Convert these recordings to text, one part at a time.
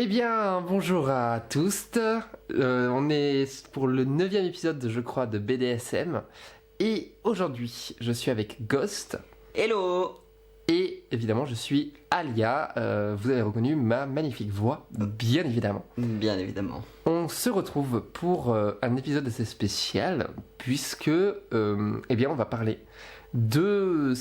Eh bien, bonjour à tous. On est pour le 9e épisode, je crois, de BDSM. Et aujourd'hui, je suis avec Ghost. Hello. Et évidemment, je suis Alia. Vous avez reconnu ma magnifique voix, bien évidemment. Bien évidemment. On se retrouve pour un épisode assez spécial, puisque, eh bien, on va parler de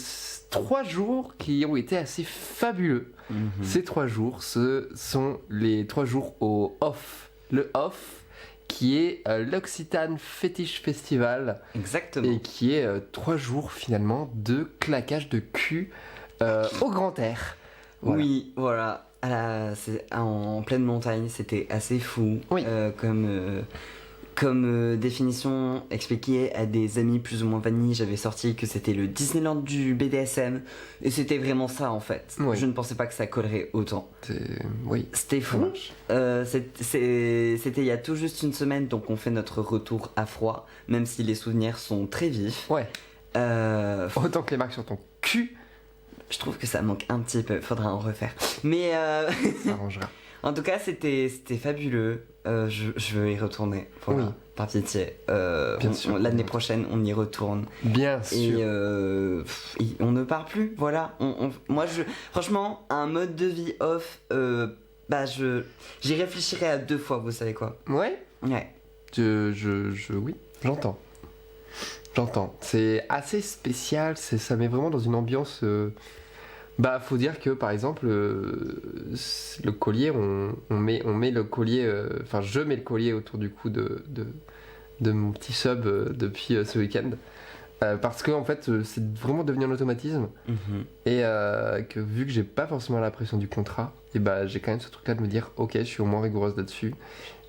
3 jours qui ont été assez fabuleux. Ces 3 jours, ce sont les 3 jours au OFF. Le OFF, qui est l'Occitane Fetish Festival. Exactement. Et qui est 3 jours finalement de claquage de cul au grand air. Voilà. Oui, voilà. C'est en pleine montagne, c'était assez fou. Oui. Comme définition expliquée à des amis plus ou moins vanille, j'avais sorti que c'était le Disneyland du BDSM. Et c'était vraiment ça en fait. Oui. Je ne pensais pas que ça collerait autant. Oui. C'était fou. C'était il y a tout juste une semaine, donc on fait notre retour à froid, même si les souvenirs sont très vifs. Ouais. Autant que les marques sur ton cul. Je trouve que ça manque un petit peu, faudra en refaire. Mais ça arrangera. En tout cas, c'était fabuleux. Je veux y retourner. Voilà, oui. Par pitié. Bien sûr. L'année prochaine, on y retourne. Bien sûr. Et on ne part plus. Voilà. Moi, franchement, un mode de vie off, j'y réfléchirai à 2 fois. Vous savez quoi? Ouais. Ouais. Oui, j'entends. C'est assez spécial. Ça met vraiment dans une ambiance. Faut dire que par exemple le collier, on met le collier, je mets le collier autour du cou de mon petit sub depuis ce week-end parce que en fait c'est vraiment devenu un automatisme et que vu que j'ai pas forcément la pression du contrat, et j'ai quand même ce truc là de me dire ok, je suis au moins rigoureuse là-dessus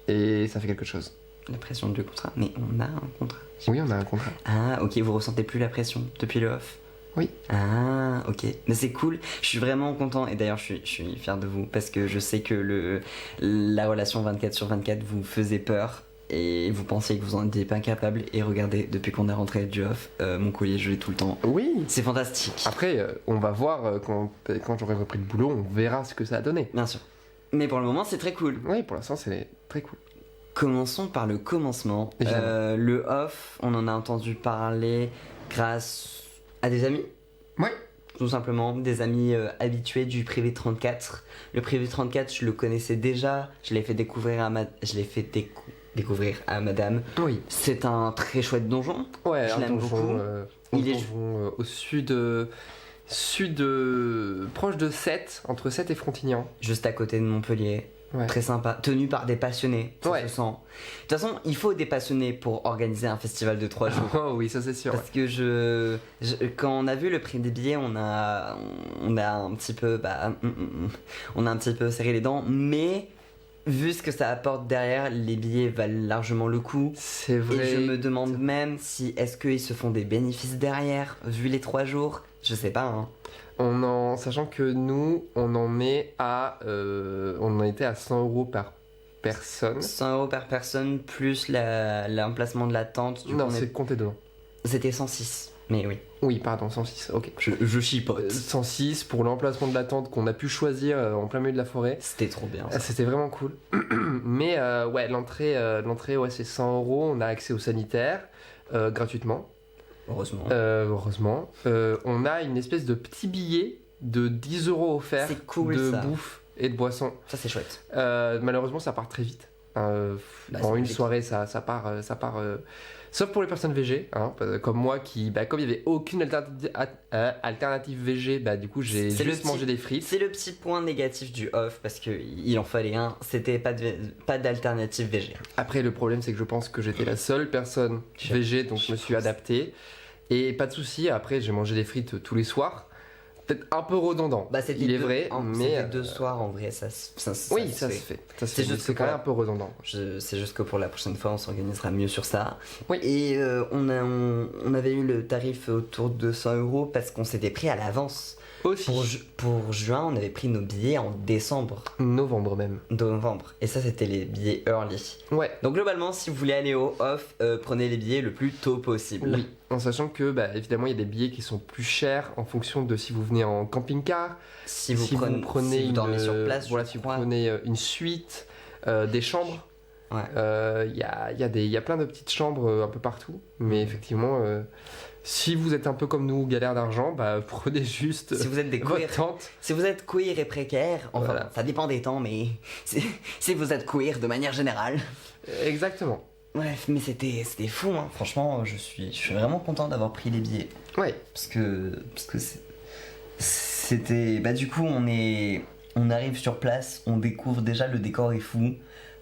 et ça fait quelque chose. La pression du contrat? Mais on a un contrat. Oui, on a un contrat. Ah ok, vous ressentez plus la pression depuis le off? Oui. Ah, ok. Mais c'est cool. Je suis vraiment content. Et d'ailleurs, je suis fier de vous parce que je sais que la relation 24/24 vous faisait peur et vous pensiez que vous en étiez pas capable. Et regardez, depuis qu'on est rentré du off, mon collier, je l'ai tout le temps. Oui. C'est fantastique. Après, on va voir quand j'aurai repris le boulot, on verra ce que ça a donné. Bien sûr. Mais pour le moment, c'est très cool. Oui, pour l'instant, c'est très cool. Commençons par le commencement. Le off, on en a entendu parler grâce à des amis. Ouais. Tout simplement, des amis habitués du Privé 34. Le Privé 34, je le connaissais déjà. Je l'ai fait découvrir à madame. Oui. C'est un très chouette donjon. Ouais, je l'aime beaucoup. Il est au sud, proche de Sète, entre Sète et Frontignan. Juste à côté de Montpellier. Ouais. Très sympa, tenu par des passionnés, ça se sent. De toute façon, il faut des passionnés pour organiser un festival de 3 jours. Oh oui, ça c'est sûr. Parce que quand on a vu le prix des billets, on a un petit peu, on a un petit peu serré les dents, mais vu ce que ça apporte derrière, les billets valent largement le coup. C'est vrai. Et je me demande même si est-ce qu'ils se font des bénéfices derrière, vu les 3 jours. Je sais pas, hein. Sachant que nous, on en était à 100 € par personne. 100 € par personne, plus l'emplacement de la tente. Non, c'est compté dedans. C'était 106, mais oui. Oui, pardon, 106, ok. Je chipote. 106 pour l'emplacement de la tente qu'on a pu choisir en plein milieu de la forêt. C'était trop bien. Ça. C'était vraiment cool. Mais l'entrée, c'est 100 €. On a accès au sanitaire gratuitement. Heureusement. On a une espèce de petit billet de 10 € offert de bouffe et de boisson. Ça c'est chouette. Malheureusement ça part très vite. En une soirée ça part. Sauf pour les personnes VG, hein, comme moi qui, comme il n'y avait aucune alternative VG, du coup j'ai juste mangé des frites. C'est le petit point négatif du off parce qu'il en fallait un, c'était pas d'alternative VG. Après le problème c'est que je pense que j'étais la seule personne VG, donc je me suis adapté. Et pas de souci, après j'ai mangé des frites tous les soirs. Peut-être un peu redondant, il est vrai, mais... C'était 2 soirs en vrai, ça se fait. C'est quand même un peu redondant. C'est juste que pour la prochaine fois, on s'organisera mieux sur ça. Oui. Et on avait eu le tarif autour de 100 € parce qu'on s'était pris à l'avance. Aussi. Pour juin, on avait pris nos billets en décembre. Novembre même. Novembre. Et ça, c'était les billets early. Ouais. Donc globalement, si vous voulez aller au off, prenez les billets le plus tôt possible. Oui. en sachant que bah, évidemment il y a des billets qui sont plus chers en fonction de si vous venez en camping-car, Si vous prenez dormez sur place, voilà, si vous prenez une suite, des chambres. Ouais. Il y a plein de petites chambres un peu partout, mais effectivement, si vous êtes un peu comme nous, galère d'argent, bah prenez juste Si vous êtes des votre queer, tente. si vous êtes queer et précaire, enfin Voilà. ça dépend des temps, mais si vous êtes queer de manière générale. Exactement. Bref, mais c'était fou, hein. Franchement, je suis vraiment content d'avoir pris les billets. Ouais. Parce que c'était. Bah, du coup, on arrive sur place, on découvre déjà le décor est fou.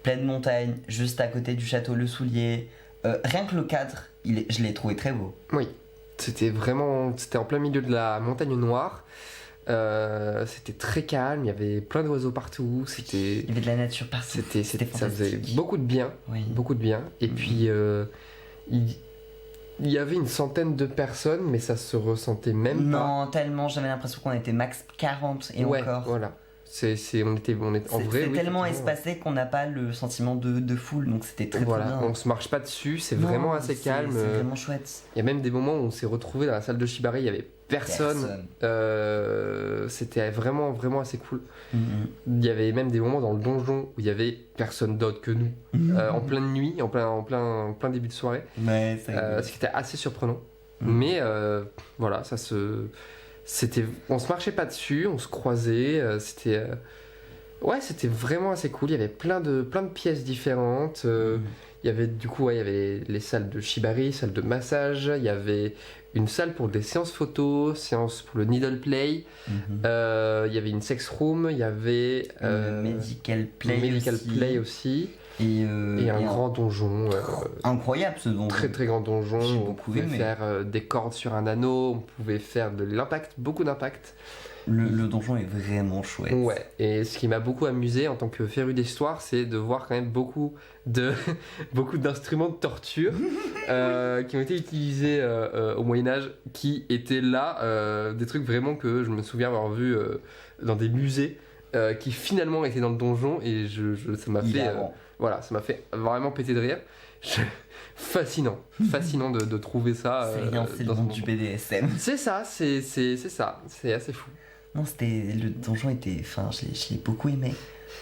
Pleine montagne, juste à côté du château Le Soulier. Rien que le cadre, je l'ai trouvé très beau. Oui. C'était en plein milieu de la montagne noire. C'était très calme, il y avait plein d'oiseaux partout. Il y avait de la nature partout. Ça faisait fantastique. beaucoup de bien. Oui. Beaucoup de bien. Et puis, il y avait une centaine de personnes, mais ça se ressentait même pas. Non, tellement, j'avais l'impression qu'on était max 40 et ouais, encore. voilà. On était en vrai. C'est oui, tellement effectivement. espacé qu'on n'a pas le sentiment de foule, donc c'était très Voilà, bien. on se marche pas dessus, c'est Non, vraiment assez calme. C'est vraiment chouette. Il y a même des moments où on s'est retrouvé dans la salle de Shibari, il y avait personne. C'était vraiment vraiment assez cool. Il y avait même des moments dans le donjon où il y avait personne d'autre que nous, en pleine nuit, en plein début de soirée. Ouais, Ce qui était assez surprenant. Mais voilà, on se marchait pas dessus, on se croisait, c'était vraiment assez cool. Il y avait plein de pièces différentes. Il y avait il y avait les salles de Shibari, salles de massage. Il y avait une salle pour des séances photos, séances pour le needle play. Il y avait une sex room. Il y avait medical play aussi. Et un grand donjon. Incroyable ce donjon. Très très grand donjon. J'ai On beaucoup pouvait aimé. faire des cordes sur un anneau. On pouvait faire de l'impact, beaucoup d'impact. Le donjon est vraiment chouette. Ouais, et ce qui m'a beaucoup amusé en tant que féru d'histoire, c'est de voir quand même beaucoup d'instruments de torture qui ont été utilisés au Moyen-Âge, qui étaient là, des trucs vraiment que je me souviens avoir vu dans des musées, qui finalement étaient dans le donjon, et ça m'a fait vraiment péter de rire. Fascinant de trouver ça. C'est rien, c'est le monde du BDSM. C'est ça, c'est assez fou. Non, le donjon était. Enfin, je l'ai beaucoup aimé.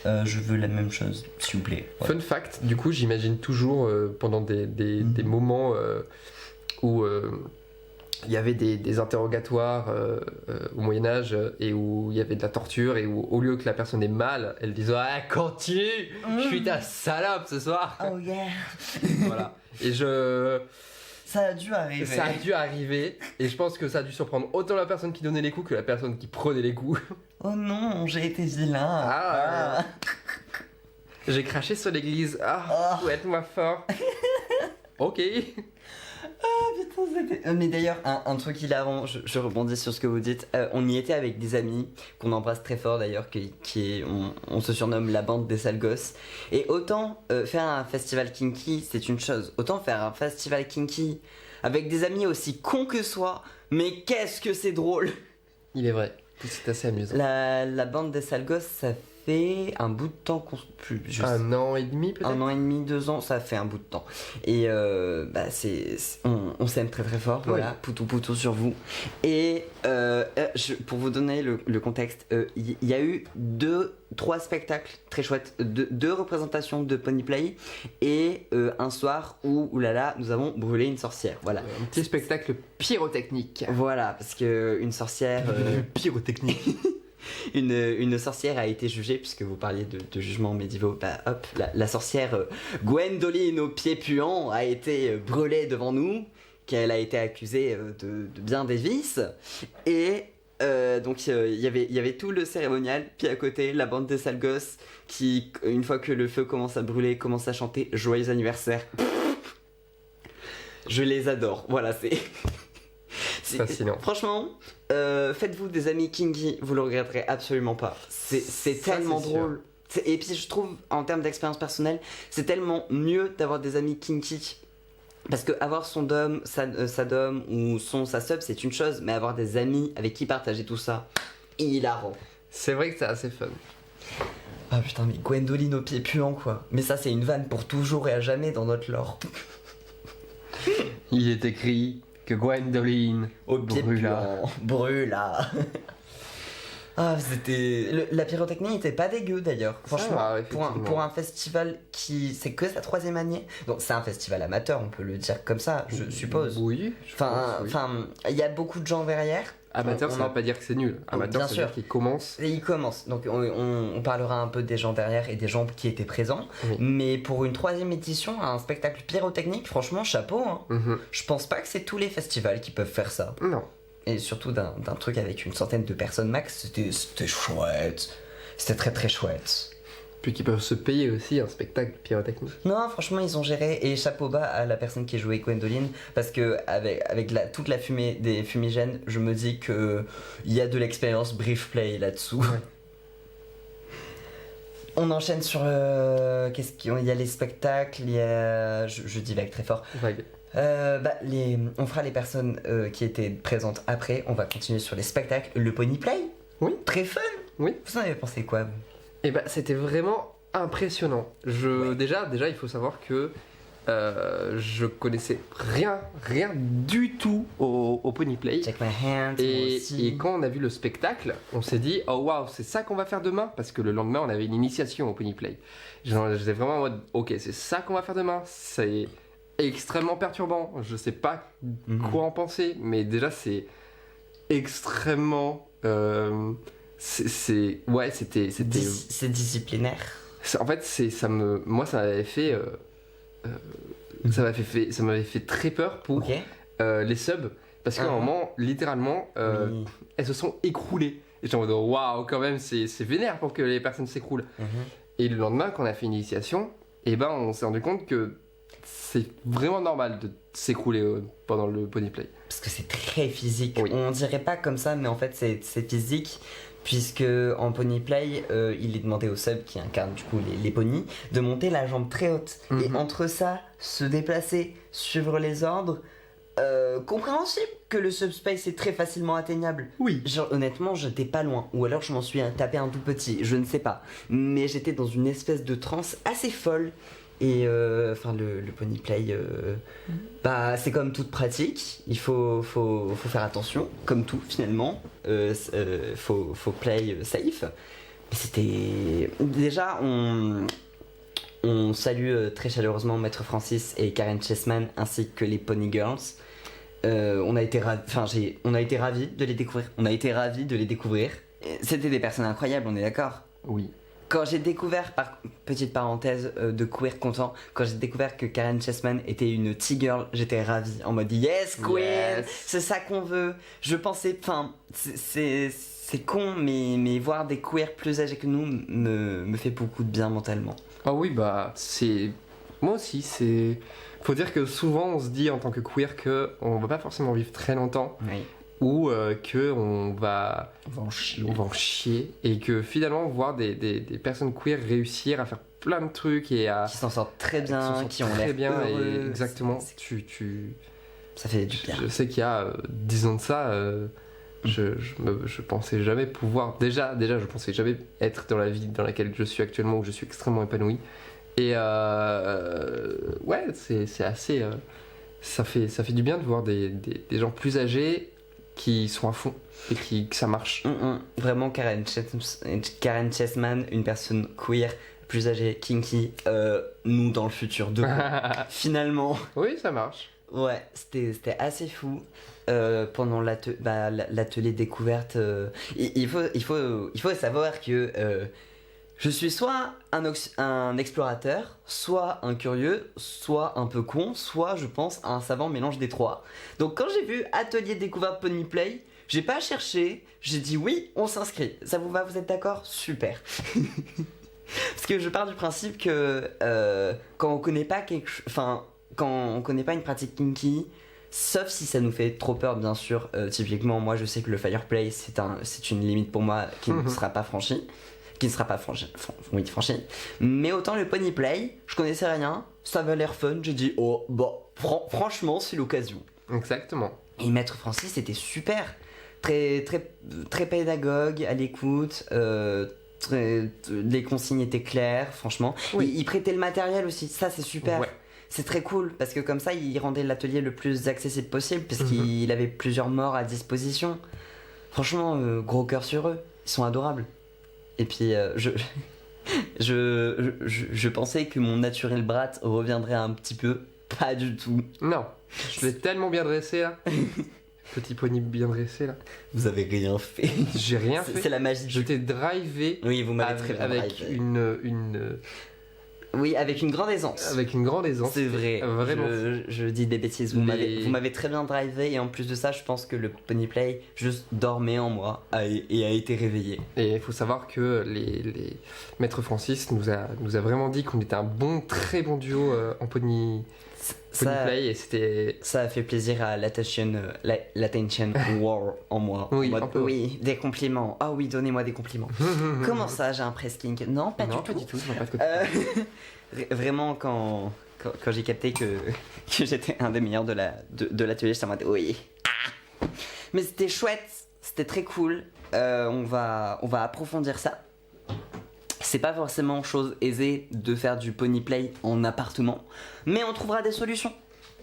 Je veux la même chose, s'il vous plaît. Ouais. Fun fact, du coup, j'imagine toujours pendant des moments où il y avait des interrogatoires au Moyen-Âge et où il y avait de la torture et où, au lieu que la personne ait mal, elle disait ah, continue, je suis ta salope ce soir. Oh yeah. Voilà. Et Ça a dû arriver. Et je pense que ça a dû surprendre autant la personne qui donnait les coups que la personne qui prenait les coups. Oh non, j'ai été vilain. J'ai craché sur l'église. Fouette-moi fort. Ok. Putain, c'était. Mais d'ailleurs, un truc hilarant, je rebondis sur ce que vous dites. On y était avec des amis qu'on embrasse très fort d'ailleurs, on se surnomme la bande des sales gosses. Et autant faire un festival kinky, c'est une chose. Autant faire un festival kinky avec des amis aussi cons que soi. Mais qu'est-ce que c'est drôle! Il est vrai. C'est assez amusant. La bande des sales gosses, ça fait un bout de temps qu'on juste 1 an et demi peut-être. 1 an et demi, 2 ans, ça fait un bout de temps. Et on s'aime très très fort, voilà, poutou poutou sur vous. Et pour vous donner le contexte, il y a eu 3 spectacles très chouettes, 2 représentations de Pony Play et un soir où oulala, nous avons brûlé une sorcière. Voilà. Un petit spectacle pyrotechnique. Voilà, parce que une sorcière pyrotechnique. Une sorcière a été jugée, puisque vous parliez de jugements médiévaux. Bah hop, la sorcière Gwendoline aux pieds puants a été brûlée devant nous, qu'elle a été accusée de bien des vices. Et donc il y avait tout le cérémonial, puis à côté la bande des sales gosses qui, une fois que le feu commence à brûler, commence à chanter joyeux anniversaire. Je les adore, voilà, c'est fascinant. Franchement, faites-vous des amis kinky, vous le regretterez absolument pas. C'est tellement drôle. Et puis je trouve, en termes d'expérience personnelle, c'est tellement mieux d'avoir des amis kinky. Parce que avoir son dom, sa dom ou sa sub, c'est une chose, mais avoir des amis avec qui partager tout ça, hilarant. C'est vrai que c'est assez fun. Ah putain, mais Gwendoline aux pieds puants quoi. Mais ça, c'est une vanne pour toujours et à jamais dans notre lore. Il est écrit que Gwendoline Au pied brûla. Brûla. Ah, la pyrotechnie était pas dégueu d'ailleurs. Franchement, va, pour un festival qui. C'est que sa 3e année. Donc, c'est un festival amateur, on peut le dire comme ça, je suppose. Oui. Enfin, il y a beaucoup de gens derrière. Amateur, ça veut pas dire que c'est nul. Amateur, ça veut dire qu'il commence. Et il commence. Donc, on parlera un peu des gens derrière et des gens qui étaient présents. Oui. Mais pour une 3e édition, un spectacle pyrotechnique, franchement, chapeau. Hein. Je pense pas que c'est tous les festivals qui peuvent faire ça. Non. Et surtout d'un truc avec une centaine de personnes max, c'était chouette. C'était très très chouette. Puis qu'ils peuvent se payer aussi un spectacle pyrotechnique. Non, franchement, ils ont géré. Et chapeau bas à la personne qui jouait Gwendoline. Parce que avec toute la fumée des fumigènes, je me dis qu'il y a de l'expérience brief play là-dessous. Ouais. On enchaîne sur il y a les spectacles, il y a. Je divague très fort. Vague. On fera les personnes qui étaient présentes après. On va continuer sur les spectacles. Le Pony Play. Oui. Très fun. Oui. Vous en avez pensé quoi, vous? Et c'était vraiment impressionnant. Ouais. Déjà, il faut savoir que je connaissais rien du tout au Pony Play. Check my hands. Et quand on a vu le spectacle, on s'est dit oh waouh, c'est ça qu'on va faire demain, parce que le lendemain on avait une initiation au Pony Play. J'étais vraiment en mode ok, c'est ça qu'on va faire demain. C'est extrêmement perturbant. Je sais pas quoi en penser, mais déjà c'est extrêmement. C'était. C'est disciplinaire. En fait, moi ça m'avait fait. Ça m'avait fait très peur pour les subs, parce qu'à un moment, littéralement, elles se sont écroulées. Et j'étais en mode waouh, quand même, c'est vénère pour que les personnes s'écroulent. Et le lendemain, quand on a fait l'initiation, on s'est rendu compte que c'est vraiment normal de s'écrouler pendant le Pony Play. Parce que c'est très physique. Oui. On dirait pas comme ça, mais en fait c'est physique. Puisque en Pony Play, il est demandé aux subs qui incarnent du coup les ponys de monter la jambe très haute. Et entre ça, se déplacer, suivre les ordres, compréhensible que le subspace est très facilement atteignable. Oui. Genre honnêtement, j'étais pas loin. Ou alors je m'en suis tapé un tout petit, je ne sais pas. Mais j'étais dans une espèce de transe assez folle. Et le Pony Play, c'est comme toute pratique, il faut faire attention, comme tout finalement, faut play safe. Mais c'était. Déjà, on salue très chaleureusement Maître Francis et Karen Chessman ainsi que les Pony Girls. On a été ravis de les découvrir. C'était des personnes incroyables, on est d'accord? Oui. Quand j'ai découvert, petite parenthèse de queer content, quand j'ai découvert que Karen Chessman était une T-girl, j'étais ravie, en mode yes queen, Yes. C'est ça qu'on veut. Je pensais, c'est con, mais voir des queers plus âgés que nous me fait beaucoup de bien mentalement. Ah oui, c'est. Moi aussi, c'est. Faut dire que souvent on se dit en tant que queer que on va pas forcément vivre très longtemps. Oui. Ou que on va en chier. on va en chier, et que finalement voir des personnes queer réussir à faire plein de trucs et à Qui s'en sortent très bien, qui ont l'air bien heureux. et exactement Ça fait du bien. je sais qu'il y a 10 ans de ça, je pensais jamais pouvoir déjà je pensais jamais être dans la vie dans laquelle je suis actuellement, où je suis extrêmement épanoui, et c'est assez ça fait du bien de voir des gens plus âgés qui sont à fond et que ça marche. Vraiment, Karen Chessman, une personne queer, plus âgée, kinky, nous dans le futur, de finalement. Oui, ça marche. Ouais, c'était assez fou. Pendant l'atelier découverte, il faut savoir que je suis soit un explorateur, soit un curieux, soit un peu con, soit je pense un savant mélange des trois. Donc quand j'ai vu atelier découverte Pony Play, j'ai pas cherché, j'ai dit oui, on s'inscrit. Ça vous va, vous êtes d'accord? Super. Parce que je pars du principe que quand on connaît pas quand on connaît pas une pratique kinky, sauf si ça nous fait trop peur, bien sûr. Typiquement, moi je sais que le fireplay c'est une limite pour moi qui ne sera pas franchie. Franchi. Mais autant le Pony Play, je connaissais rien, ça avait l'air fun, j'ai dit franchement c'est l'occasion. Exactement. Et Maître Francis c'était super, très pédagogue, à l'écoute, les consignes étaient claires, franchement. Oui. Il prêtait le matériel aussi, ça c'est super. Ouais. c'est très cool parce que comme ça, il rendait l'atelier le plus accessible possible puisqu'il avait plusieurs morts à disposition. Franchement, gros cœur sur eux, ils sont adorables. Et puis, je pensais que mon naturel brat reviendrait un petit peu. Pas du tout. Non, je l'ai tellement bien dressé là. Petit pony bien dressé là. Vous avez rien fait. J'ai rien fait. C'est la magie. Je t'ai drivé. Oui, vous m'avez très bien avec drivé. Oui, avec une grande aisance. Avec une grande aisance. C'est vrai. Vraiment. Je dis des bêtises. Vous m'avez très bien drivé et en plus de ça, je pense que le pony play juste dormait en moi et a été réveillé. Et il faut savoir que les Maître Francis nous a vraiment dit qu'on était un très bon duo en pony play et c'était... Ça a fait plaisir à l'attention war en moi. Oui, en mode, un peu. Oui, des compliments. Ah oui, donnez-moi des compliments. Comment ça, j'ai un press kink? Non, pas du tout. Je vois pas ce que tu Vraiment, quand j'ai capté que j'étais un des meilleurs de l'atelier, j'étais en mode oui. Ah. Mais c'était chouette, c'était très cool. On va approfondir ça. C'est pas forcément chose aisée de faire du pony play en appartement, mais on trouvera des solutions.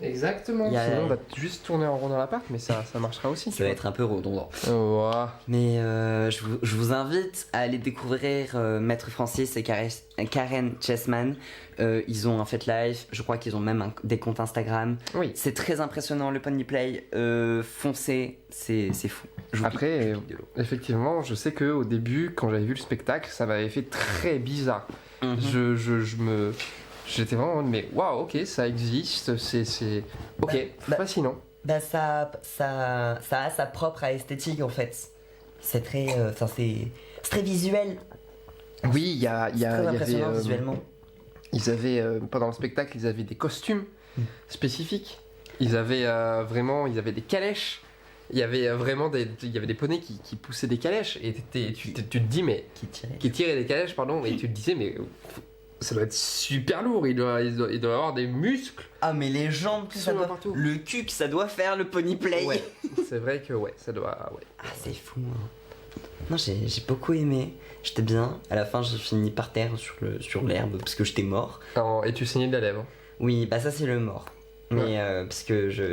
Exactement. Sinon, on va juste tourner en rond dans l'appart, mais ça marchera aussi. Ça va être un peu redondant. Wow. Mais je vous invite à aller découvrir Maître Francis et Karen Chessman. Ils ont un Fête Live, je crois qu'ils ont même des comptes Instagram. Oui. C'est très impressionnant le pony play. Foncez, c'est fou. Après, effectivement, je sais qu'au début, quand j'avais vu le spectacle, ça m'avait fait très bizarre. J'étais vraiment en mode, mais waouh, ok, ça existe, c'est... Ok, fascinant. Ça a sa propre esthétique en fait. C'est très, c'est très visuel. Oui, il y très impressionnant avait... visuellement. Ils avaient, pendant le spectacle, ils avaient des costumes spécifiques. Ils avaient des calèches. Il y avait vraiment des poneys qui poussaient des calèches. Et tu te dis, mais... Qui tiraient des calèches, pardon. Et tu te disais, mais... Ça doit être super lourd, il doit avoir des muscles. Ah mais les jambes, tout ça doit... partout. Le cul que ça doit faire le pony play. Ouais, c'est vrai que ça doit... Ouais. Ah c'est fou. Hein. Non j'ai beaucoup aimé, j'étais bien. À la fin j'ai fini par terre sur l'herbe parce que j'étais mort. Et tu saignais de la lèvre. Oui, bah ça c'est le mort. Mais parce que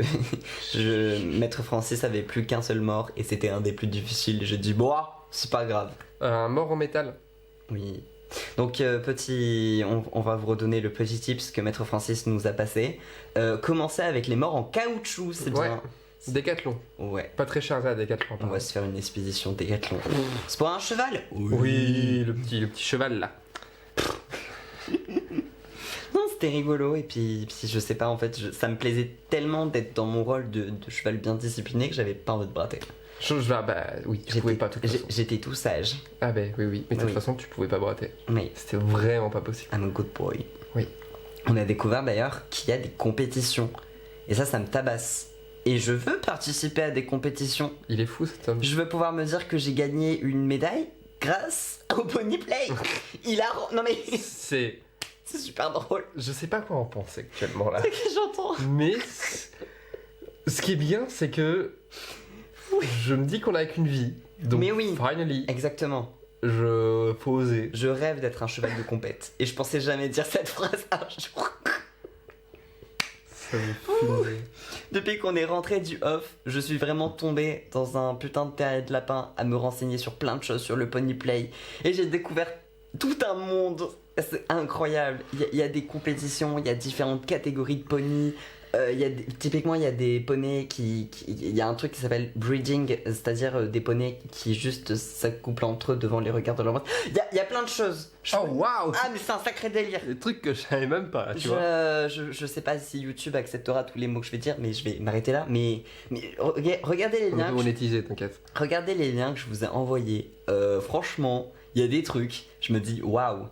Maître Francis avait plus qu'un seul mort et c'était un des plus difficiles. J'ai dit bon, c'est pas grave. Un mort en métal. Oui. Donc on va vous redonner le petit tips que Maître Francis nous a passé. Commencez avec les morts en caoutchouc, c'est bien. Décathlon. Ouais. Pas très cher à Décathlon. On va se faire une expédition Décathlon. C'est pour un cheval. Oui, le petit cheval là. Non, c'était rigolo et puis je sais pas en fait, ça me plaisait tellement d'être dans mon rôle de cheval bien discipliné que j'avais pas envie de bratter. Oui, tu pouvais pas, de toute façon. J'étais tout sage. Ah oui, mais de toute façon tu pouvais pas bratter. Mais c'était vraiment pas possible. I'm a good boy. Oui. On a découvert d'ailleurs qu'il y a des compétitions. Et ça me tabasse. Et je veux participer à des compétitions. Il est fou cet homme. Je veux pouvoir me dire que j'ai gagné une médaille grâce au pony play. Non mais... C'est super drôle. Je sais pas quoi en penser actuellement là. C'est que j'entends. Mais ce qui est bien, c'est que je me dis qu'on a qu'une vie. Donc, mais oui, finally. Exactement. Faut oser. Je rêve d'être un cheval de compète. Et je pensais jamais dire cette phrase un jour. Ça me fume. Depuis qu'on est rentré du off, je suis vraiment tombé dans un putain de terrain de lapin à me renseigner sur plein de choses sur le pony play. Et j'ai découvert tout un monde. C'est incroyable. Il y a des compétitions, il y a différentes catégories de ponies. Typiquement, il y a des poneys il y a un truc qui s'appelle breeding, c'est-à-dire des poneys qui juste s'accouplent entre eux devant les regards de leur maître. Il y a plein de choses. Oh waouh! Ah, mais c'est un sacré délire. Des trucs que je savais même pas, tu vois. Je sais pas si YouTube acceptera tous les mots que je vais dire, mais je vais m'arrêter là. Mais regardez les liens. On peut monétiser, t'inquiète. Regardez les liens que je vous ai envoyés. Franchement, il y a des trucs. Je me dis waouh.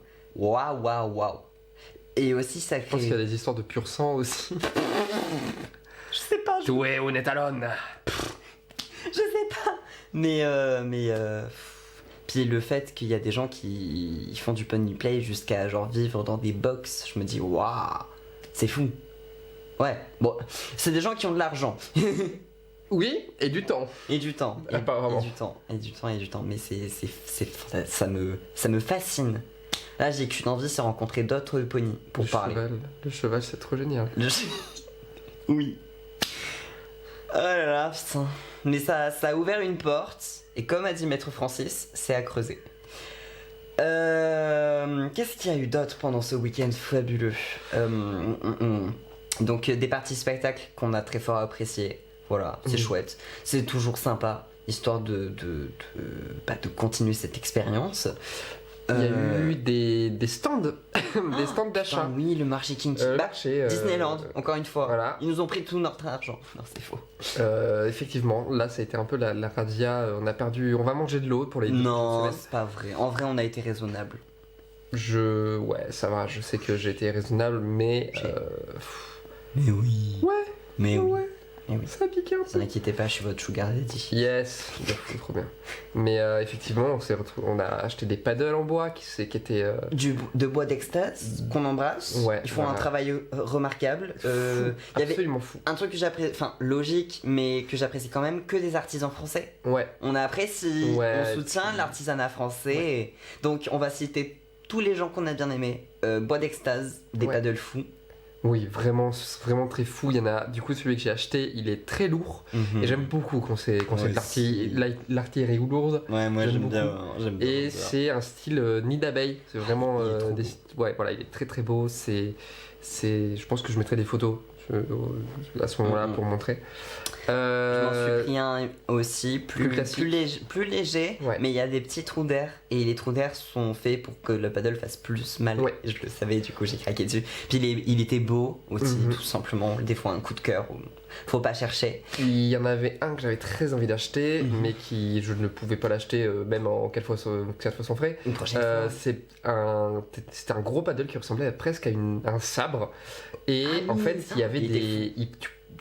Et aussi ça crée... Je pense qu'il y a des histoires de pur sang aussi. Je sais pas. Tu es un étalon. Je sais pas. Mais puis le fait qu'il y a des gens qui font du pony play jusqu'à genre vivre dans des box, je me dis waouh, c'est fou. Ouais. Bon, c'est des gens qui ont de l'argent. Oui, et du temps. Et du temps. Pas vraiment. Et du temps. Mais ça me fascine. Là, j'ai qu'une envie, c'est rencontrer d'autres ponis pour parler. Le cheval, c'est trop génial. Oui. Oh là là, putain. Mais ça a ouvert une porte, et comme a dit Maître Francis, c'est à creuser. Qu'est-ce qu'il y a eu d'autre pendant ce week-end fabuleux? Donc des parties spectacles qu'on a très fort appréciées. Voilà, c'est chouette. C'est toujours sympa, histoire de continuer cette expérience. Il y a eu des stands, des stands d'achat. Oui, le marché Kinky. Disneyland, encore une fois. Voilà. Ils nous ont pris tout notre argent. Non, c'est faux. Effectivement, là, ça a été un peu la razzia. On va manger de l'eau pour les. Non, c'est pas vrai. En vrai, on a été raisonnable. Ouais, ça va. Je sais que j'ai été raisonnable, mais. Mais oui. Ouais. Mais oui. Ouais. Mais oui. Ça pique un peu. Ne vous inquiétez pas, je suis votre sugar daddy. Yes, trop bien. Mais effectivement, on a acheté des paddles en bois qui étaient. De bois d'extase qu'on embrasse. Ouais, Ils font un travail remarquable. Il y avait absolument fou. un truc que j'apprécie, enfin logique, mais que j'apprécie quand même, que des artisans français. Ouais. On apprécie, Ouais, on soutient l'artisanat français. Ouais. Donc on va citer tous les gens qu'on a bien aimés. Bois d'extase, des paddles fous. Oui, vraiment très fou. Il y en a. Du coup, celui que j'ai acheté, il est très lourd. Et j'aime beaucoup quand c'est l'artillerie lourde. Ouais, moi j'aime bien. Et c'est un style nid d'abeille. C'est vraiment. Ouais, voilà, il est très très beau. Je pense que je mettrai des photos à ce moment-là pour montrer. Je m'en suis pris un aussi, plus léger, ouais. Mais il y a des petits trous d'air, et les trous d'air sont faits pour que le paddle fasse plus mal. Ouais. Je le savais, du coup j'ai craqué dessus. Puis il était beau aussi, tout simplement. Des fois un coup de cœur, faut pas chercher. Il y en avait un que j'avais très envie d'acheter, mais qui je ne pouvais pas l'acheter même en 4 fois sans frais. Une prochaine fois. C'était un gros paddle qui ressemblait presque à un sabre. Et en fait, il y avait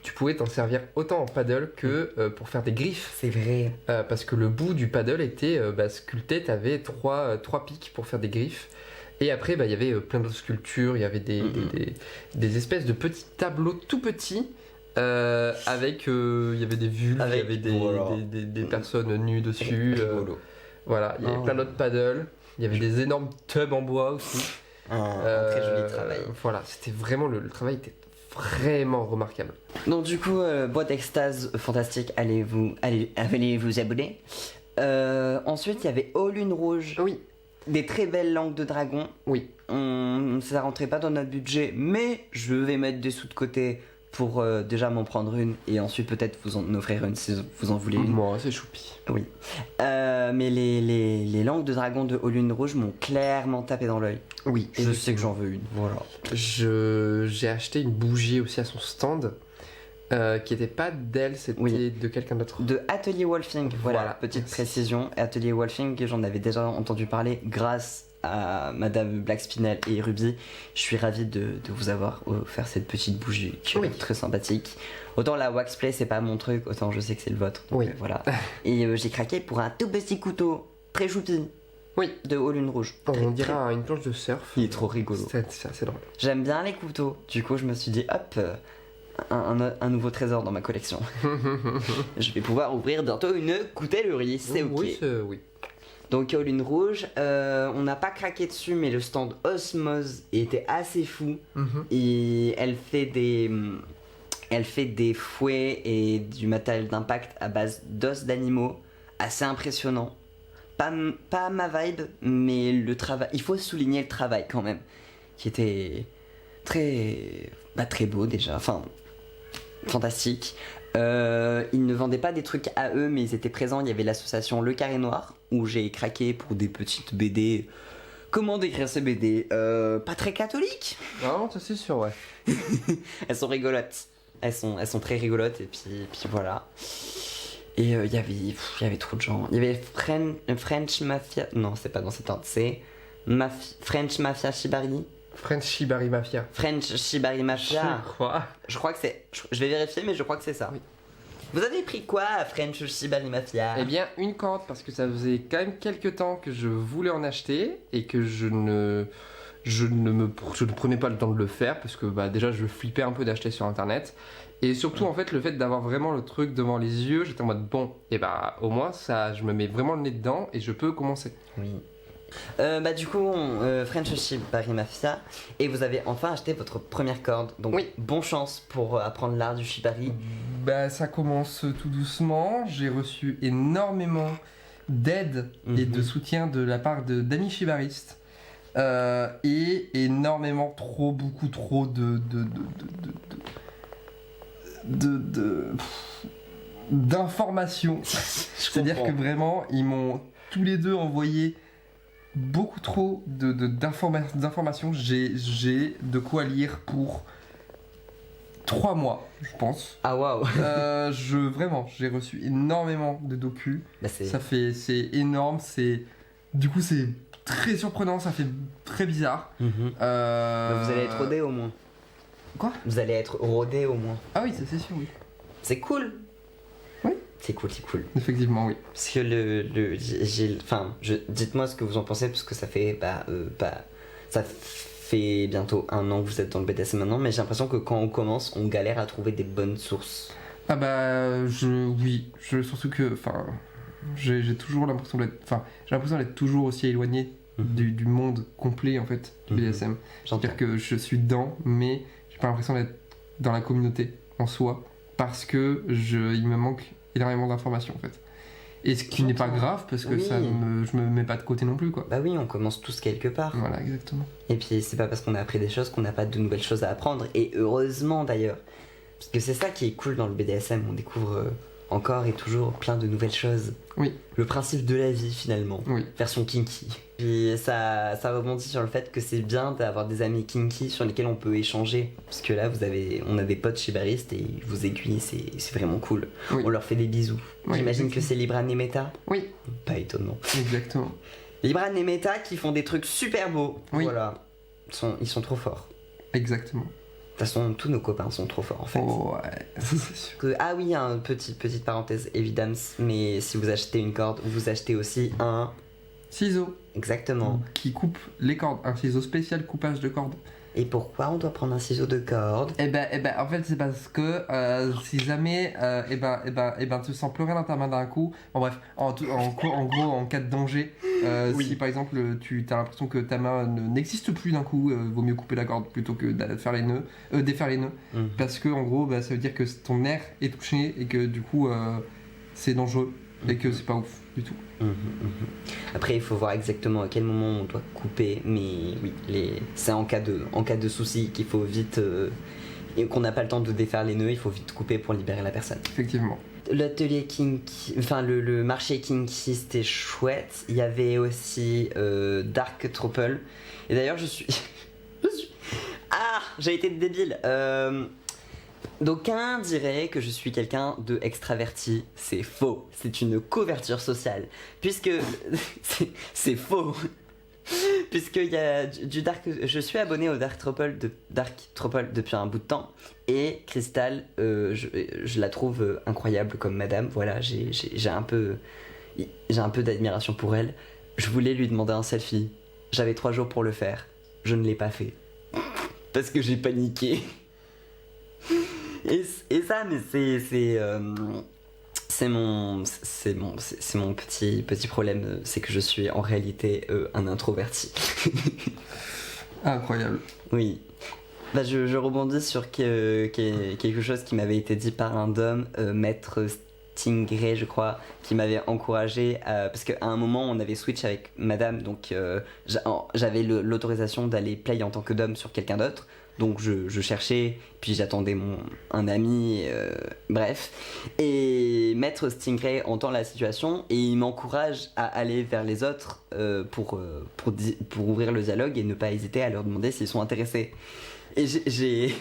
tu pouvais t'en servir autant en paddle que pour faire des griffes. C'est vrai. Parce que le bout du paddle était sculpté, t'avais trois pics pour faire des griffes. Et après, il y avait plein d'autres sculptures, il y avait des espèces de petits tableaux tout petits. Avec il y avait des vulves, il y avait des personnes nues dessus. Voilà, il y avait plein d'autres paddles. Il y avait des énormes tubs en bois aussi. Un très joli travail. Voilà, c'était vraiment le travail était vraiment remarquable. Donc du coup, boîte d'extase fantastique, allez vous abonner. Ensuite, il y avait All Lune Rouge. Oui. Des très belles langues de dragon. Oui. Ça rentrait pas dans notre budget, mais je vais mettre des sous de côté pour déjà m'en prendre une et ensuite peut-être vous en offrir une si vous en voulez une. Moi, c'est choupi. Oui. Mais les langues de dragon de All Lune Rouge m'ont clairement tapé dans l'œil. Oui. Et je sais que j'en veux une. Voilà. J'ai acheté une bougie aussi à son stand. Qui était pas d'elle, c'était de quelqu'un d'autre. De Atelier Wolfing, voilà, petite précision. Atelier Wolfing, j'en avais déjà entendu parler grâce à Madame Black Spinel et Ruby. Je suis ravi de vous avoir offert cette petite bougie qui est très sympathique. Autant la Waxplay c'est pas mon truc, autant je sais que c'est le vôtre. Donc, voilà. Et j'ai craqué pour un tout petit couteau, très choupi. Oui. De All Lune Rouge. On dirait une planche de surf. Il est trop rigolo. C'est assez drôle. J'aime bien les couteaux. Du coup je me suis dit hop. Un nouveau trésor dans ma collection. Je vais pouvoir ouvrir bientôt une coutellerie, c'est ok. Oui. Donc All Lune Rouge, on n'a pas craqué dessus, mais le stand Osmose était assez fou. Et elle fait des fouets et du matériel d'impact à base d'os d'animaux, assez impressionnant. Pas ma vibe, mais le travail. Il faut souligner le travail quand même, qui était très beau déjà. Enfin. Fantastique. Ils ne vendaient pas des trucs à eux, mais ils étaient présents. Il y avait l'association Le Carré Noir, où j'ai craqué pour des petites BD. Comment décrire ces BD pas très catholiques. Non, ça c'est sûr, ouais. Elles sont rigolotes. Elles sont très rigolotes, et puis voilà. Et il y avait trop de gens. Il y avait French Mafia. Non, c'est pas dans cet ordre, c'est French Mafia Shibari. French Shibari Mafia. French Shibari Mafia. Je crois. Je crois que c'est. Je vais vérifier, mais je crois que c'est ça. Oui. Vous avez pris quoi à French Shibari Mafia? Eh bien, une corde, parce que ça faisait quand même quelques temps que je voulais en acheter et que je ne prenais pas le temps de le faire parce que déjà je flippais un peu d'acheter sur internet. Et surtout, en fait, le fait d'avoir vraiment le truc devant les yeux, j'étais en mode bon, et au moins ça, je me mets vraiment le nez dedans et je peux commencer. Oui. Du coup, French Shibari Mafia, et vous avez enfin acheté votre première corde. Donc, Oui. bonne chance pour apprendre l'art du shibari. Bah, ça commence tout doucement. J'ai reçu énormément d'aide et de soutien de la part d'amis shibaristes. Et énormément, beaucoup trop d'informations. C'est-à-dire que vraiment, ils m'ont tous les deux envoyé beaucoup trop d'informations. J'ai de quoi lire pour 3 mois, je pense. Ah waouh. Vraiment, j'ai reçu énormément de docus. Bah, C'est énorme, du coup c'est très surprenant, ça fait très bizarre. Bah, vous allez être rodé au moins. Quoi ? Vous allez être rodé au moins. Ah oui, ça c'est sûr, oui. C'est cool. Oui. C'est cool. Effectivement, oui. Parce que dites-moi ce que vous en pensez, parce que ça fait ça fait bientôt 1 an que vous êtes dans le BDSM maintenant, mais j'ai l'impression que quand on commence, on galère à trouver des bonnes sources. Ah bah surtout que j'ai toujours l'impression d'être toujours aussi éloigné du monde complet en fait du BDSM. C'est-à-dire que je suis dedans, mais j'ai pas l'impression d'être dans la communauté en soi, parce que il me manque énormément d'informations en fait. Et ce qui n'est pas grave, parce que je me mets pas de côté non plus, quoi. Bah oui, on commence tous quelque part. Voilà, exactement. Et puis c'est pas parce qu'on a appris des choses qu'on n'a pas de nouvelles choses à apprendre, et heureusement d'ailleurs. Parce que c'est ça qui est cool dans le BDSM, on découvre encore et toujours plein de nouvelles choses. Oui. Le principe de la vie finalement, Oui. version kinky. Puis ça rebondit sur le fait que c'est bien d'avoir des amis kinky sur lesquels on peut échanger. Parce que là, on a des potes shibaristes et ils vous aiguillent, c'est vraiment cool. Oui. On leur fait des bisous. Oui, J'imagine que c'est Libra Nemeta. Oui. Pas étonnant. Exactement. Libra Nemeta qui font des trucs super beaux. Oui. Voilà. Ils sont trop forts. Exactement. De toute façon, tous nos copains sont trop forts en fait. Oh, ouais, ça c'est sûr. Ah oui, petite parenthèse, évidemment, mais si vous achetez une corde, vous achetez aussi un ciseau. Exactement. Qui coupe les cordes. Un ciseau spécial coupage de cordes. Et pourquoi on doit prendre un ciseau de corde ? Eh ben, en fait, c'est parce que si jamais, tu sens plus rien dans ta main d'un coup. Bon, bref, en gros, en cas de danger, Oui. si par exemple tu as l'impression que ta main n'existe plus d'un coup, vaut mieux couper la corde plutôt que de faire les nœuds, défaire les nœuds. Parce que en gros, ça veut dire que ton nerf est touché et que du coup, c'est dangereux et que c'est pas ouf du tout. Après, il faut voir exactement à quel moment on doit couper, mais oui, c'est en cas de souci qu'il faut vite et qu'on n'a pas le temps de défaire les nœuds, il faut vite couper pour libérer la personne. Effectivement. L'atelier kinky, enfin le marché kinky, c'était chouette. Il y avait aussi Dark Trouble. Et d'ailleurs, j'ai été débile. D'aucuns diraient que je suis quelqu'un de extraverti. C'est faux. C'est une couverture sociale. Puisque c'est faux. Puisqu'il y a du Dark. Je suis abonné au Dark Trouble depuis un bout de temps. Et Crystal, je la trouve incroyable comme madame. Voilà, j'ai un peu d'admiration pour elle. Je voulais lui demander un selfie. J'avais 3 jours pour le faire. Je ne l'ai pas fait. Parce que j'ai paniqué. Et ça, mais c'est mon petit problème, c'est que je suis en réalité un introverti. Incroyable. Oui. Bah, je rebondis sur quelque chose qui m'avait été dit par un dom, maître Stingray, je crois, qui m'avait encouragé parce qu'à un moment on avait switch avec madame, donc j'avais l'autorisation d'aller play en tant que dom sur quelqu'un d'autre. Donc je cherchais, puis j'attendais un ami, bref. Et Maître Stingray entend la situation et il m'encourage à aller vers les autres pour ouvrir le dialogue et ne pas hésiter à leur demander s'ils sont intéressés. Et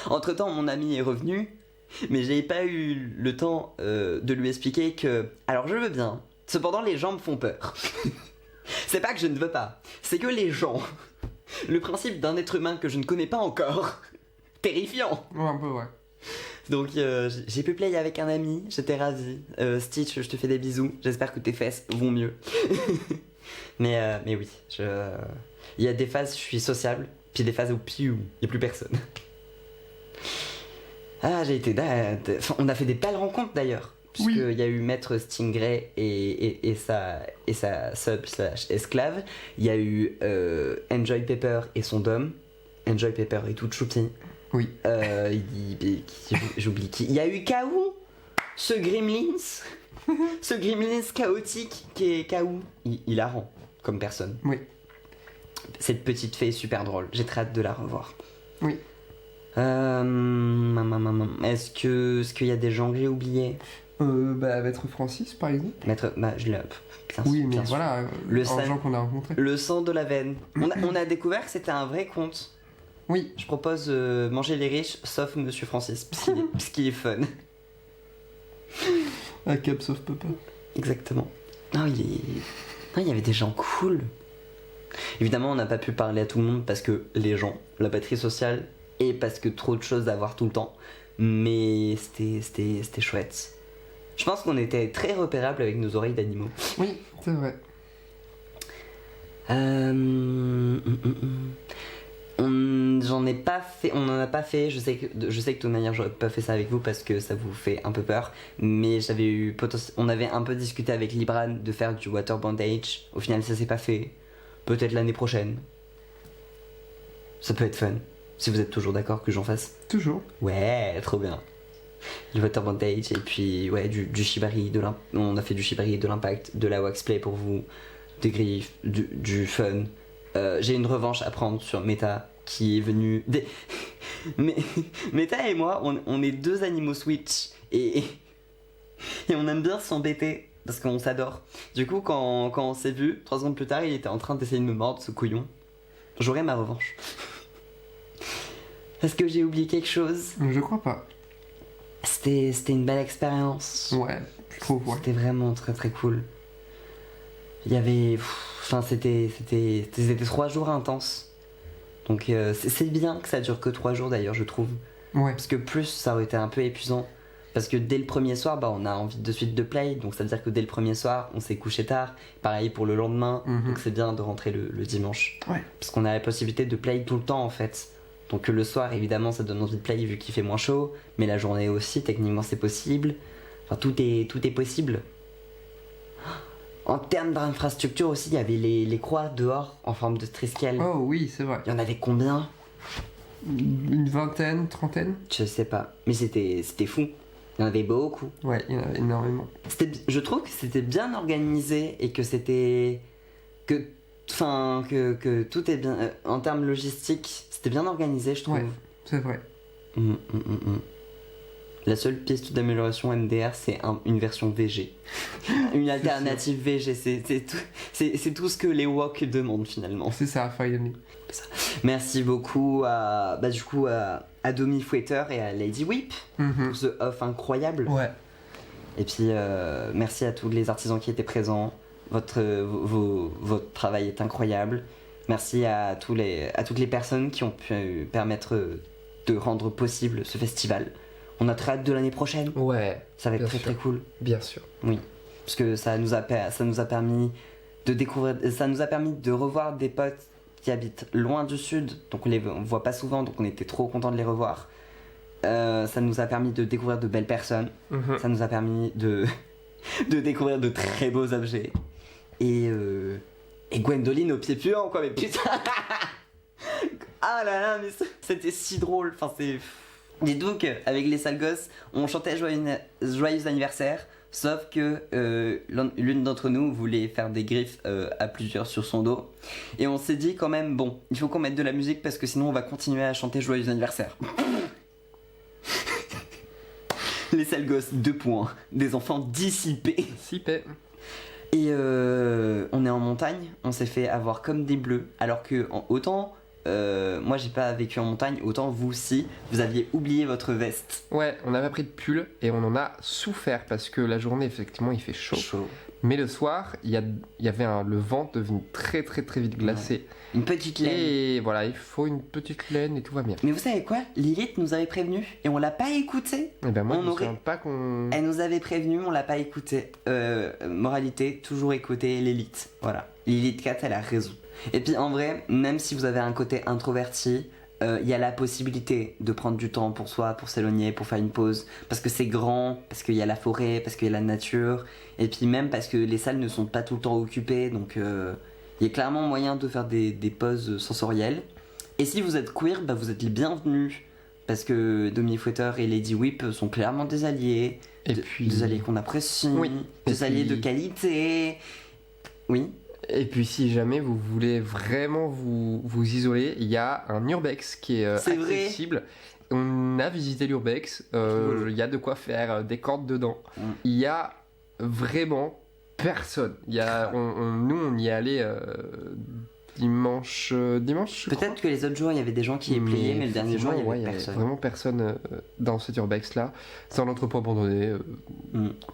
entre-temps, mon ami est revenu, mais j'ai pas eu le temps de lui expliquer que... Alors je veux bien, cependant les gens me font peur. C'est pas que je ne veux pas, c'est que les gens... Le principe d'un être humain que je ne connais pas encore, terrifiant. Ouais, un peu, ouais. Donc j'ai pu play avec un ami, j'étais ravi. Stitch, je te fais des bisous, j'espère que tes fesses vont mieux. mais oui, il y a des phases où je suis sociable, puis des phases où il n'y a plus personne. Ah, j'ai été... on a fait des belles rencontres d'ailleurs. puisqu'il Oui. y a eu Maître Stingray et sa sub/esclave. Il y a eu Enjoy Pepper et son dôme. Enjoy Pepper est toute choupie. Oui. J'oublie qui. Il y a eu Kaou, ce Gremlins. Ce Gremlins chaotique qui est Kaou. Il a rend comme personne. Oui. Cette petite fée est super drôle. J'ai très hâte de la revoir. Oui. Est-ce qu'il y a des gens que j'ai oubliés? Maître Francis, par exemple. Maître, je l'ai. Oui, mais bien sûr. voilà, Le un sang. gens qu'on a rencontrés. Le sang de la veine. On a découvert que c'était un vrai conte. Oui. Je propose manger les riches, sauf Monsieur Francis, parce qu'il est fun. À Caps of Papa. Exactement. Non, il y avait des gens cool. Évidemment, on n'a pas pu parler à tout le monde parce que les gens, la batterie sociale, et parce que trop de choses à voir tout le temps. Mais c'était chouette. Je pense qu'on était très repérables avec nos oreilles d'animaux. Oui, c'est vrai. J'en ai pas fait, on en a pas fait. Je sais que de toute manière j'aurais pas fait ça avec vous parce que ça vous fait un peu peur. Mais on avait un peu discuté avec Libran de faire du water bandage. Au final ça s'est pas fait. Peut-être l'année prochaine. Ça peut être fun. Si vous êtes toujours d'accord que j'en fasse. Toujours. Ouais, trop bien. Du water bandage et puis ouais du shibari, on a fait du shibari et de l'impact, de la waxplay pour vous, des griffes, du fun. J'ai une revanche à prendre sur Meta qui est venue. Meta et moi, on est deux animaux Switch et on aime bien s'embêter parce qu'on s'adore. Du coup, quand on s'est vu, 3 secondes plus tard, il était en train d'essayer de me mordre, ce couillon. J'aurai ma revanche. Est-ce que j'ai oublié quelque chose? Je crois pas. C'était une belle expérience. Ouais, je trouve, ouais. C'était vraiment très très cool. Il y avait. Enfin, c'était 3 jours intenses. Donc, c'est bien que ça dure que 3 jours d'ailleurs, je trouve. Ouais. Parce que plus, ça aurait été un peu épuisant. Parce que dès le premier soir, on a envie de suite de play. Donc, ça veut dire que dès le premier soir, on s'est couché tard. Pareil pour le lendemain. Donc, c'est bien de rentrer le dimanche. Ouais. Parce qu'on a la possibilité de play tout le temps en fait. Donc, le soir, évidemment, ça donne envie de play vu qu'il fait moins chaud. Mais la journée aussi, techniquement, c'est possible. Enfin, tout est possible. En termes d'infrastructure aussi, il y avait les croix dehors en forme de triskel. Oh oui, c'est vrai. Il y en avait combien? Une vingtaine, trentaine? Je sais pas. Mais c'était fou. Il y en avait beaucoup. Ouais, il y en avait énormément. Je trouve que c'était bien organisé et que c'était. Que tout est bien. En termes logistiques, c'était bien organisé, je trouve. Ouais, c'est vrai. La seule piste d'amélioration MDR, c'est une version VG. Une alternative VG, c'est tout ce que les WOC demandent finalement. C'est ça, finally. Merci beaucoup à Domi Fouetter et à Lady Whip pour ce off incroyable. Ouais. Et puis merci à tous les artisans qui étaient présents. Votre travail est incroyable. Merci à toutes les personnes qui ont pu permettre de rendre possible ce festival. On a très hâte de l'année prochaine. Ouais. Ça va être bien très sûr. très cool. Bien sûr. Oui. Parce que ça nous a permis de découvrir, ça nous a permis de revoir des potes qui habitent loin du sud, donc on voit pas souvent, donc on était trop contents de les revoir. Ça nous a permis de découvrir de belles personnes. Ça nous a permis de découvrir de très beaux objets. Et Gwendoline aux pieds puants, quoi, mais putain. Ah là là, mais c'était si drôle. Enfin, c'est. Dites donc, avec les sales gosses, on chantait joyeux anniversaire, sauf que l'une d'entre nous voulait faire des griffes à plusieurs sur son dos. Et on s'est dit quand même, bon, il faut qu'on mette de la musique parce que sinon on va continuer à chanter joyeux anniversaire. Les sales gosses, 2 points. Des enfants dissipés. Et on est en montagne, on s'est fait avoir comme des bleus, alors que autant moi j'ai pas vécu en montagne, autant vous si, vous aviez oublié votre veste. Ouais, on n'avait pas pris de pull et on en a souffert parce que la journée effectivement il fait chaud. Mais le soir, il y avait le vent devenu très très très vite glacé. Ouais. Une petite laine. Et voilà, il faut une petite laine et tout va bien. Mais vous savez quoi? Lilith nous avait prévenu et on l'a pas écouté. Et ben moi je me souviens pas qu'on... Elle nous avait prévenu, on l'a pas écouté. Moralité, toujours écouter Lilith. Voilà. Lilith Cat, elle a raison. Et puis en vrai, même si vous avez un côté introverti, il y a la possibilité de prendre du temps pour soi, pour s'éloigner, pour faire une pause, parce que c'est grand, parce qu'il y a la forêt, parce qu'il y a la nature, et puis même parce que les salles ne sont pas tout le temps occupées, donc il y a clairement moyen de faire des pauses sensorielles. Et si vous êtes queer, bah, vous êtes les bienvenus, parce que Dominique Fouetter et Lady Whip sont clairement des alliés, des alliés qu'on apprécie, des alliés de qualité. Oui. Et puis si jamais vous voulez vraiment vous isoler, il y a un urbex qui est accessible. On a visité l'urbex, il y a de quoi faire des cordes dedans. Il y a vraiment personne. Nous on y est allé dimanche. Peut-être que les autres jours il y avait des gens qui y playaient, mais le dernier jour il y avait personne. Vraiment personne dans cet urbex là. C'est un entrepôt abandonné,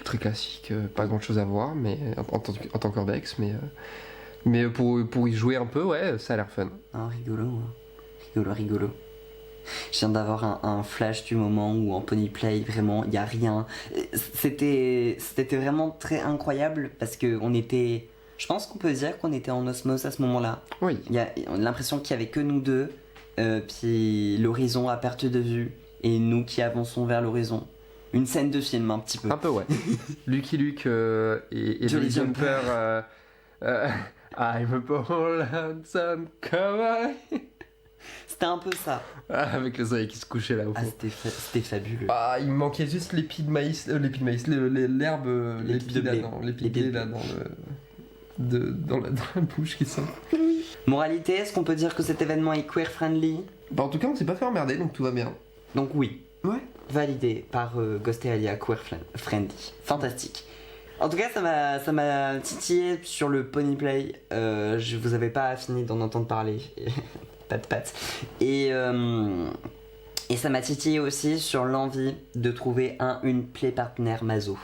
très classique, pas grand chose à voir, mais en tant qu'urbex, mais pour y jouer un peu, ouais, ça a l'air fun. Ah, rigolo. Je viens d'avoir un flash du moment où en Pony Play, vraiment, il n'y a rien. C'était vraiment très incroyable parce que je pense qu'on peut dire qu'on était en osmose à ce moment-là. Oui. On a l'impression qu'il n'y avait que nous deux, puis l'horizon à perte de vue, et nous qui avançons vers l'horizon. Une scène de film, un petit peu. Un peu, ouais. Lucky Luke et Jolly Jumper. I'm a poor handsome cowboy. C'était un peu ça. Avec le soleil qui se couchait là au fond. C'était fabuleux. Il manquait juste l'épi de maïs, l'herbe, l'épi là dans la bouche qui sent. Moralité, est-ce qu'on peut dire que cet événement est queer friendly ? En tout cas, on s'est pas fait emmerder, donc tout va bien. Donc oui. Ouais. Validé par Ghost et Alia, queer friendly. Fantastique. En tout cas, ça m'a titillé sur le Pony Play. Je vous avais pas fini d'en entendre parler. Pat. Et ça m'a titillé aussi sur l'envie de trouver une play partner maso.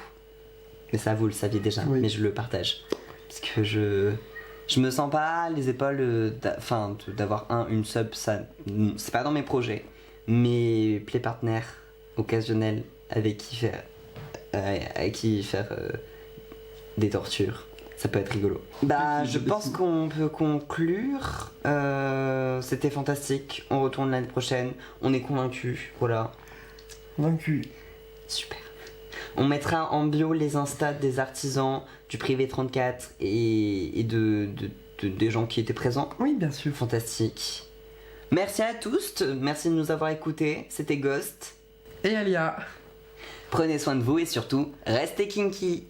Mais ça, vous le saviez déjà, mais je le partage. Parce que je me sens pas les épaules d'avoir une sub, ça, c'est pas dans mes projets. Mais play partner occasionnel avec qui faire des tortures, ça peut être rigolo. Je pense qu'on peut conclure. C'était fantastique. On retourne l'année prochaine. On est convaincus. Voilà. Convaincus. Super. On mettra en bio les instas des artisans du privé 34 et des gens qui étaient présents. Oui, bien sûr. Fantastique. Merci à tous. Merci de nous avoir écoutés. C'était Ghost. Et Alia. Prenez soin de vous et surtout, restez kinky.